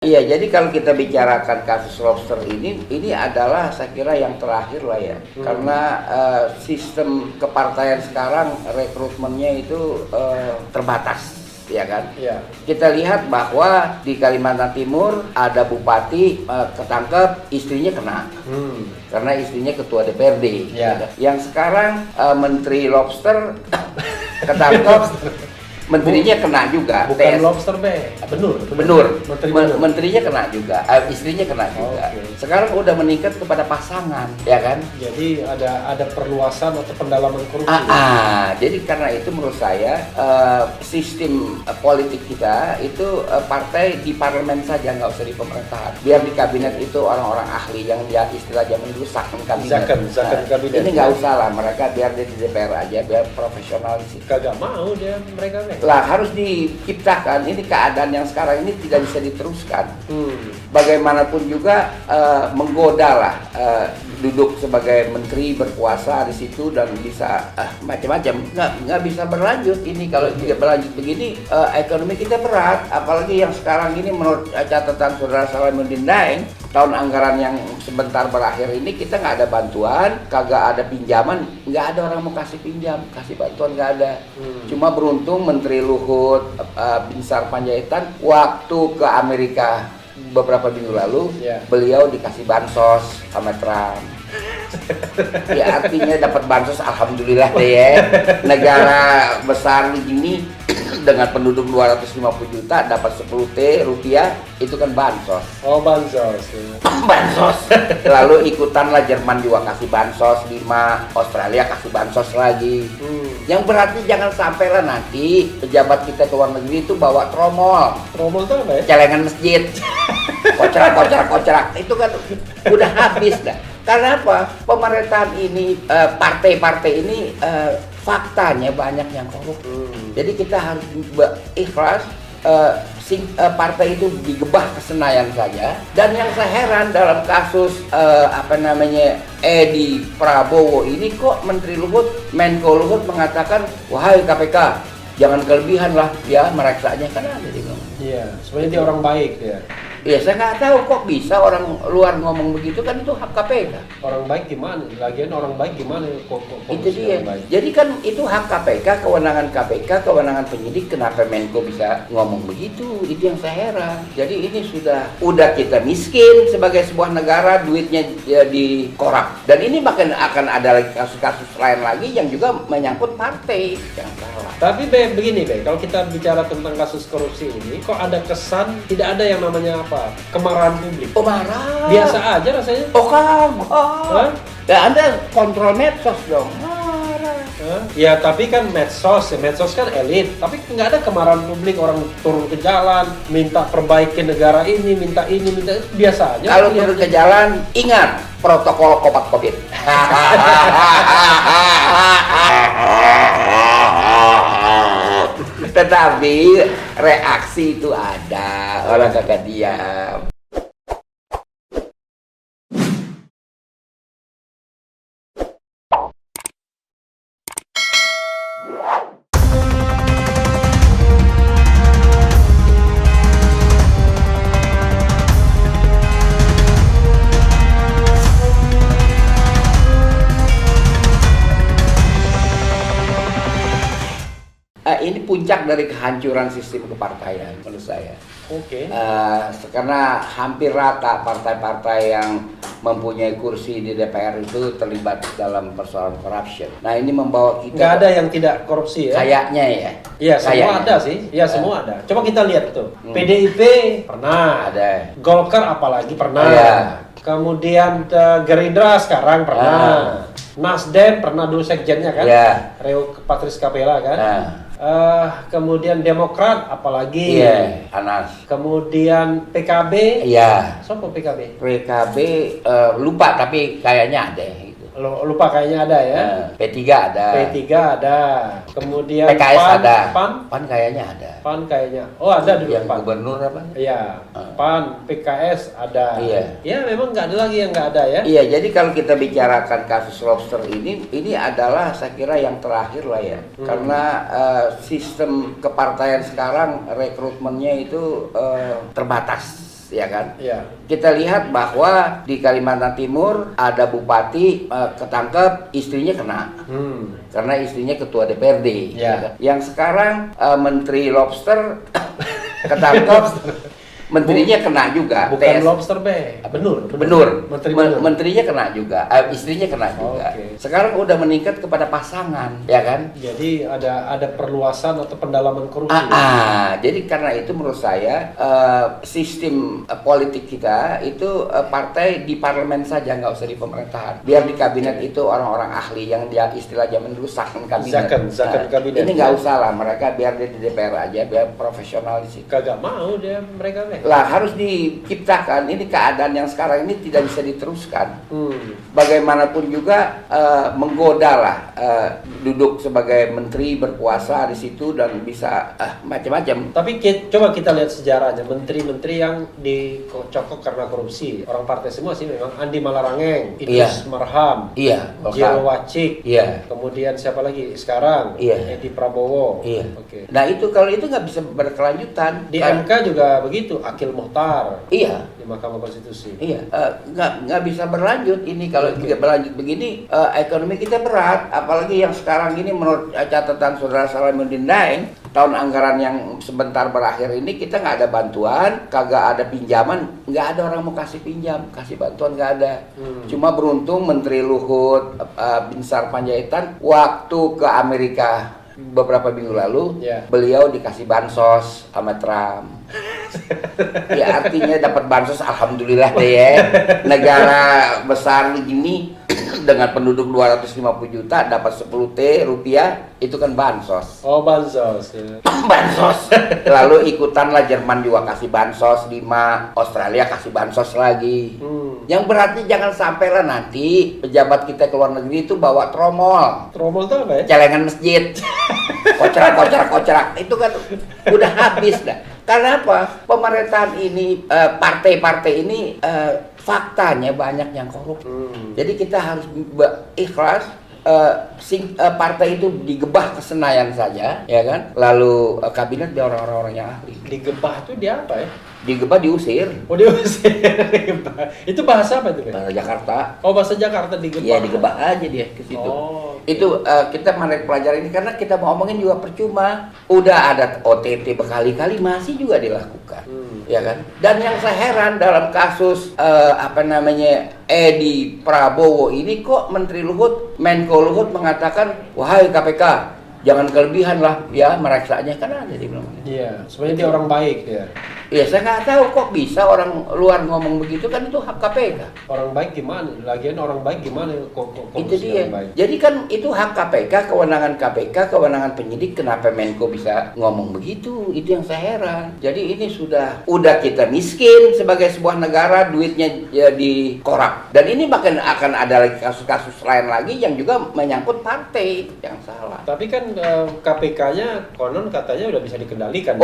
Iya, jadi kalau kita bicarakan kasus lobster ini adalah saya kira yang terakhir lah ya, karena sistem kepartaian sekarang rekrutmennya itu terbatas, ya kan? Iya. Kita lihat bahwa di Kalimantan Timur ada bupati ketangkep, istrinya kena, karena istrinya ketua DPRD. Iya. Yang sekarang menteri lobster ketangkep. Menterinya kena juga. Bukan lobster be, benur. Menterinya kena juga, istrinya kena juga. Okay. Sekarang udah meningkat kepada pasangan, ya kan? Jadi ada perluasan atau pendalaman korupsi. Jadi karena itu menurut saya sistem politik kita itu partai di parlemen saja, nggak usah di pemerintahan. Biar di kabinet itu orang-orang ahli yang dia istilah zaman dulu sakon kabinet. Zaken kabinet. Ini nggak usah lah, mereka biar dia di DPR aja, biar profesional sih. Kagak mau dia mereka be. Lah harus diciptakan, ini keadaan yang sekarang ini tidak bisa diteruskan. Bagaimanapun juga menggoda lah duduk sebagai menteri berkuasa di situ dan bisa macam-macam, nggak bisa berlanjut ini. Kalau tidak berlanjut begini ekonomi kita berat, apalagi yang sekarang ini menurut catatan saudara Salamuddin Daeng, tahun anggaran yang sebentar berakhir ini kita nggak ada bantuan, kagak ada pinjaman, nggak ada orang mau kasih pinjam, kasih bantuan nggak ada. Cuma beruntung Menteri Luhut Binsar Panjaitan waktu ke Amerika beberapa minggu lalu, beliau dikasih bansos sama Trump. Ya artinya dapat bansos, alhamdulillah deh ya. Negara besar begini dengan penduduk 250 juta dapat 10 T rupiah, itu kan bansos. Oh bansos. Bansos. Lalu ikutanlah Jerman juga kasih bansos 5, Australia kasih bansos lagi. Yang berarti jangan sampai lah nanti pejabat kita ke luar negeri itu bawa tromol. Tromol itu apa ya? Celengan masjid. Kocrak. Itu kan udah habis dah. Karena apa? Pemerintahan ini, partai-partai ini faktanya banyak yang korup. Jadi kita harus ikhlas. Partai itu digebah ke Senayan saja. Dan yang saya heran dalam kasus Edi Prabowo ini, kok Menteri Luhut, Menko Luhut mengatakan, wahai KPK, jangan kelebihan lah ya meraksanya, kan ada di ngomong. Iya, sebenarnya dia orang baik ya. Ya saya nggak tahu kok bisa orang luar ngomong begitu, kan itu hak KPK. Orang baik gimana? Lagian orang baik gimana? Kok itu dia. Jadi kan itu hak KPK, kewenangan KPK, kewenangan penyidik. Kenapa Menko bisa ngomong begitu? Itu yang saya heran. Jadi ini udah kita miskin sebagai sebuah negara, duitnya di korap. Dan ini bahkan akan ada lagi kasus-kasus lain lagi yang juga menyangkut partai. Jangan salah. Tapi begini kalau kita bicara tentang kasus korupsi ini, kok ada kesan tidak ada yang namanya kemarahan publik. Oh, marah. Biasa aja rasanya. Oh, ya Anda kontrol medsos dong. Marah. Ya tapi kan medsos kan elit. Tapi nggak ada kemarahan publik, orang turun ke jalan, minta perbaiki negara ini, minta itu. Biasa aja. Kalau turun ke jalan, ingat protokol COVID. Tetapi reaksi itu ada, orang kagak diam. Ini puncak dari kehancuran sistem kepartaian menurut saya. Oke. Karena hampir rata partai-partai yang mempunyai kursi di DPR itu terlibat dalam persoalan corruption. Nah ini membawa kita. Nggak ada yang tidak korupsi ya? Kayaknya ya. Iya semua ada sih. Iya semua ada. Coba kita lihat tuh. PDIP pernah. Ada. Golkar apalagi pernah. Iya. Kemudian Gerindra sekarang pernah. Nasdem pernah dulu sekjennya kan? Iya. Reo Patris Kapela kan? Kemudian Demokrat apalagi? Iya, Anas. Kemudian PKB? Iya. Siapa PKB? PKB lupa tapi kayaknya ada gitu. Lupa kayaknya ada ya. P3 ada. P3 ada. Kemudian PKS ada. PAN kayaknya ada. PAN kayaknya. Oh ada dulu Yang PAN. gubernur apa? Iya. PAN, PKS ada. Iya. Ya memang nggak ada lagi yang nggak ada ya. Iya, jadi kalau kita bicarakan kasus lobster ini adalah saya kira yang terakhir lah ya. Karena sistem kepartaian sekarang rekrutmennya itu terbatas. ya kan? Ya. Kita lihat bahwa di Kalimantan Timur ada bupati ketangkep, istrinya kena. Karena istrinya ketua DPRD. Ya. Kan? Yang sekarang menteri lobster ketangkep, menterinya kena juga. Bukan lobster benur. Menterinya kena juga, istrinya kena juga. Okay. Sekarang udah meningkat kepada pasangan, ya kan? Jadi ada perluasan atau pendalaman korupsi. Jadi karena itu menurut saya sistem politik kita itu partai di parlemen saja, nggak usah di pemerintahan. Biar di kabinet itu orang-orang ahli yang dia istilah zaman dulu second kabinet. Second kabinet. Ini nggak usah lah, mereka biar dia di DPR aja, biar profesional di situ. Kagak mau dia mereka Lah harus diciptakan, ini keadaan yang sekarang ini tidak bisa diteruskan. Bagaimanapun juga menggoda lah duduk sebagai menteri berkuasa di situ dan bisa macam-macam. Tapi coba kita lihat sejarahnya, menteri-menteri yang dicokok karena korupsi, orang partai semua sih memang. Andi Malarangeng, Idrus Marham, Jero Wacik, kemudian siapa lagi sekarang? Edi Prabowo. Okay. Nah itu kalau itu nggak bisa berkelanjutan. Di MK juga begitu, Akil Muhtar. Di Mahkamah Konstitusi. Nggak bisa berlanjut ini kalau berlanjut begini, ekonomi kita berat, apalagi yang sekarang ini menurut catatan Saudara Salamuddin Daeng, tahun anggaran yang sebentar berakhir ini kita nggak ada bantuan, kagak ada pinjaman, nggak ada orang mau kasih pinjam, kasih bantuan nggak ada. Cuma beruntung Menteri Luhut Binsar Panjaitan waktu ke Amerika beberapa minggu lalu, beliau dikasih bansos sama Trump. Ya artinya dapat bansos, alhamdulillah deh ya. Negara besar begini dengan penduduk 250 juta dapat 10 T rupiah, itu kan bansos. Oh, bansos. Bansos. Lalu ikutanlah Jerman juga kasih bansos 5, Australia kasih bansos lagi. Yang beratnya jangan sampai lah nanti pejabat kita ke luar negeri itu bawa tromol. Tromol itu apa ya? Celengan masjid. Kocerak. Itu kan udah habis dah. Karena apa? Pemerintahan ini, partai-partai ini faktanya banyak yang korup. Jadi kita harus ikhlas. Partai itu digebah ke Senayan saja, ya kan? Lalu kabinet dia orang-orang yang ahli. Digebah itu dia apa ya? Digebah, diusir. Oh, diusir. Itu bahasa apa itu? Bahasa Jakarta. Oh, bahasa Jakarta digebah. Iya, digebah aja dia ke situ. Okay. Itu kita menarik pelajaran ini karena kita mau ngomongin juga percuma. Udah ada OTT berkali-kali masih juga dilakukan. Ya kan? Dan yang saya heran dalam kasus Edi Prabowo ini kok Menteri Luhut, Menko Luhut mengatakan, wahai KPK, jangan kelebihan lah ya meraksanya, karena ada di bilang. Iya, sebenarnya dia orang baik dia. Iya, saya nggak tahu kok bisa orang luar ngomong begitu, kan itu hak KPK. Orang baik gimana? Lagian orang baik gimana kok itu dia. Jadi kan itu hak KPK, kewenangan KPK, kewenangan penyidik. Kenapa Menko bisa ngomong begitu? Itu yang saya heran. Jadi ini udah kita miskin sebagai sebuah negara, duitnya jadi korup. Dan ini bahkan akan ada lagi kasus-kasus lain lagi yang juga menyangkut partai yang salah. Tapi kan KPK-nya konon katanya udah bisa dikendalikan.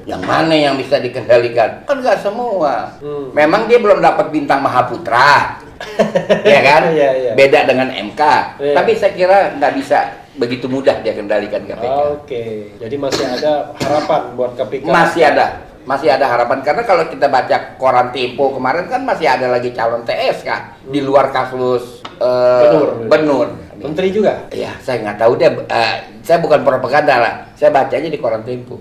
Yang mana yang bisa dikendalikan? Kan nggak semua. Memang dia belum dapat bintang Mahaputra, ya kan? Beda dengan MK. Tapi saya kira nggak bisa begitu mudah dia kendalikan KPK. Oke. Jadi masih ada harapan buat KPK. Masih ada harapan karena kalau kita baca koran Tempo kemarin kan masih ada lagi calon TSK di luar kasus Benur. Menteri juga? Iya, saya nggak tahu deh. Saya bukan propaganda lah. Saya baca aja di koran Tempo.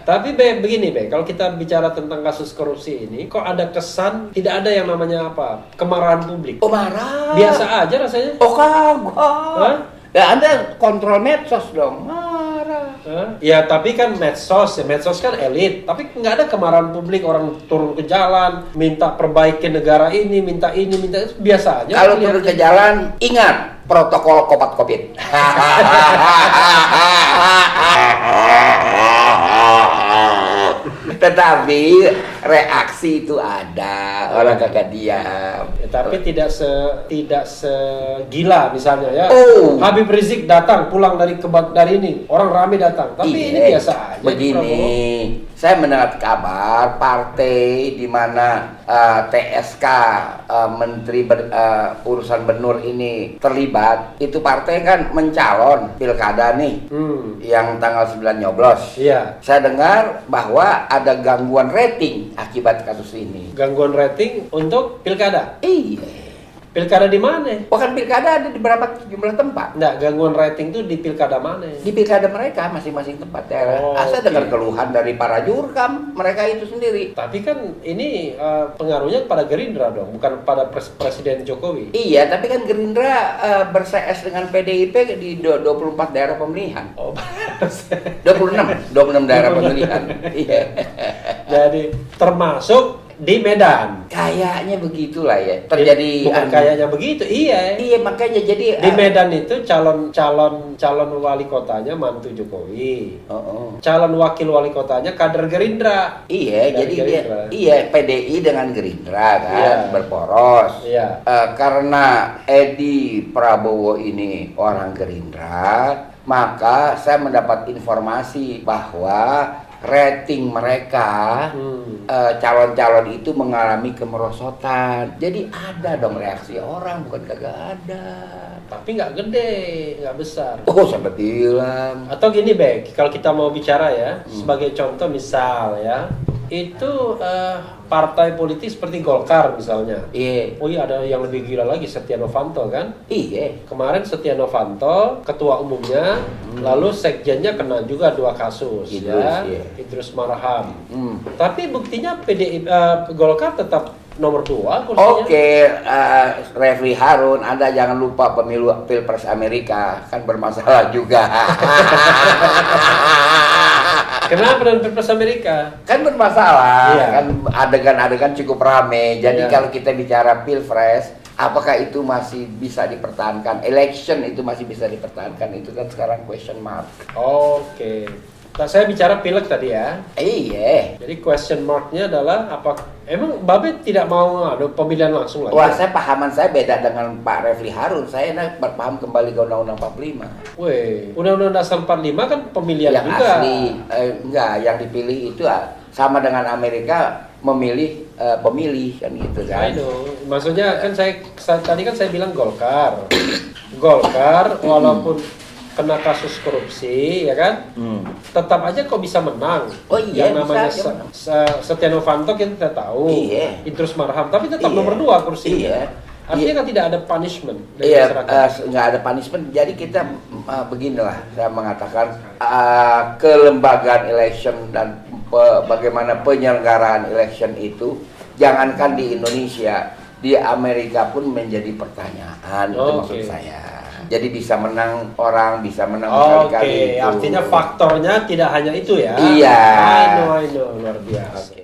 Tapi begini kalau kita bicara tentang kasus korupsi ini, kok ada kesan tidak ada yang namanya kemarahan publik? Oh, marah. Biasa aja rasanya. Oh, kagak. Ya Anda kontrol medsos dong. Marah. Ya tapi kan medsos kan elit. Tapi nggak ada kemarahan publik, orang turun ke jalan minta perbaiki negara ini, minta itu biasa aja. Kalau turun ke jalan, ingat protokol COVID. Tetapi reaksi itu ada, orang kagak diam. Ya, tapi tidak segila misalnya ya. Habib Rizik datang pulang dari ini, orang rame datang. Tapi ini biasa aja. Begini, Saya mendengar kabar partai di mana TSK Menteri Urusan Benur ini terlibat, itu partai kan mencalon pilkada nih, yang tanggal 9 nyoblos. Iya. Saya dengar bahwa ada gangguan rating akibat kasus ini. Gangguan rating untuk pilkada? Iya. Pilkada di mana? Bukan pilkada, ada di beberapa jumlah tempat. Enggak, gangguan rating itu di pilkada mana? Di pilkada mereka masing-masing tempat daerah. Saya dengar keluhan dari para jurkam mereka itu sendiri. Tapi kan ini pengaruhnya pada Gerindra dong, bukan pada Presiden Jokowi. Iya, tapi kan Gerindra ber-CS dengan PDIP di 24 daerah pemilihan. Oh, 26 daerah pemilihan. Iya. Jadi termasuk di Medan. Kayaknya begitulah ya. Terjadi bukan kayaknya begitu, iya. Iya, makanya jadi di Medan itu calon wali kotanya mantu Jokowi. Calon wakil wali kotanya kader Gerindra. Iya, jadi Gerindra. PDI dengan Gerindra kan berporos. Iya. Karena Edi Prabowo ini orang Gerindra, maka saya mendapat informasi bahwa rating mereka calon-calon itu mengalami kemerosotan. Jadi ada dong reaksi orang, bukan kagak ada. Tapi nggak gede, nggak besar. Oh, sampai bilang. Atau gini, Bek, kalau kita mau bicara ya, sebagai contoh misal ya, itu partai politik seperti Golkar misalnya. Iya. Oh iya, ada yang lebih gila lagi, Setia Novanto kan? Iya. Kemarin Setia Novanto, ketua umumnya, lalu sekjennya kena juga 2 kasus. Idrus Marham. Tapi buktinya Golkar tetap nomor 2 kursinya. Oke, Refli Harun, Anda jangan lupa pemilu Pilpres Amerika kan bermasalah juga. Kenapa dengan Pilpres Amerika? Kan bermasalah, kan adegan-adegan cukup rame. Jadi kalau kita bicara Pilpres, apakah itu masih bisa dipertahankan? Election itu masih bisa dipertahankan? Itu kan sekarang question mark. Oke. Nah, saya bicara pileg tadi ya. Iya. Jadi question mark-nya adalah emang Babe tidak mau ada pemilihan langsung lagi? Wah, pahaman saya beda dengan Pak Refli Harun. Saya berpaham kembali ke Undang-Undang 45. Weh, Undang-Undang Dasar 45 kan pemilihan yang juga. Asli, enggak, yang dipilih itu sama dengan Amerika memilih pemilih kan gitu kan. I know. Maksudnya kan tadi kan saya bilang Golkar. Golkar walaupun kena kasus korupsi, ya kan? Tetap aja kok bisa menang. Oh iya, yang namanya Setia Novanto kita tahu. Iya. Idrus Marham, tapi tetap nomor 2 kursinya. Iya. Artinya kan tidak ada punishment dari masyarakat. Nggak ada punishment. Jadi kita beginilah saya mengatakan kelembagaan election dan bagaimana penyelenggaraan election itu, jangankan di Indonesia, di Amerika pun menjadi pertanyaan. Itu maksud saya. Jadi bisa menang orang, bisa menang berkali-kali. Oke, artinya faktornya tidak hanya itu ya. Iya. I know, luar biasa.